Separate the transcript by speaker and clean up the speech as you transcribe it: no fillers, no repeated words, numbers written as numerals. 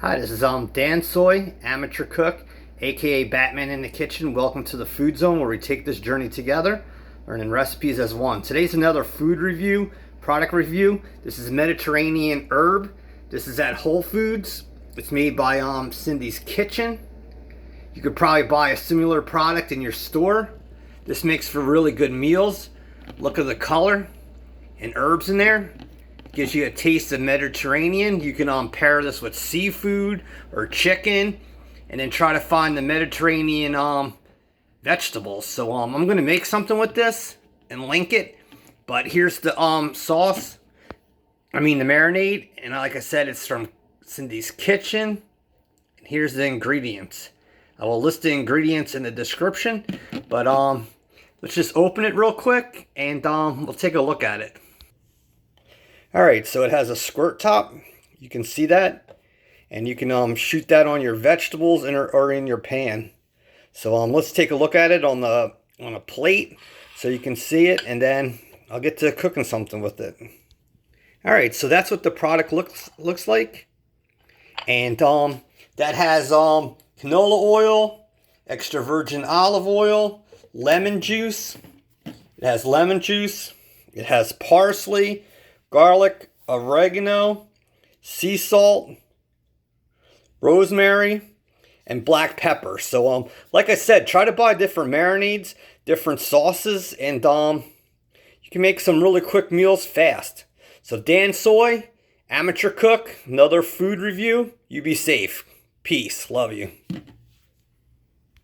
Speaker 1: Hi, this is Dansoy, amateur cook, aka Batman in the Kitchen. Welcome to the Food Zone, where we take this journey together, learning recipes as one. Today's another food review, product review. This is Mediterranean herb. This is at Whole Foods. It's made by Cindy's Kitchen. You could probably buy a similar product in your store. This makes for really good meals. Look at the color and herbs in there. Gives you a taste of Mediterranean. You can pair this with seafood or chicken, and then try to find the Mediterranean vegetables. So I'm going to make something with this and link it. But here's the sauce. The marinade, and like I said, it's from Cindy's Kitchen. And here's the ingredients. I will list the ingredients in the description. But let's just open it real quick, and we'll take a look at it. Alright, so it has a squirt top. You can see that. And you can shoot that on your vegetables or in your pan. So let's take a look at it on a plate so you can see it, and then I'll get to cooking something with it. Alright, so that's what the product looks like. And that has canola oil, extra virgin olive oil, lemon juice. It has lemon juice. It has parsley, garlic, oregano, sea salt, rosemary, and black pepper. So like I said, try to buy different marinades, different sauces, and you can make some really quick meals fast. So Dansoy, amateur cook, another food review. You be safe. Peace. Love you.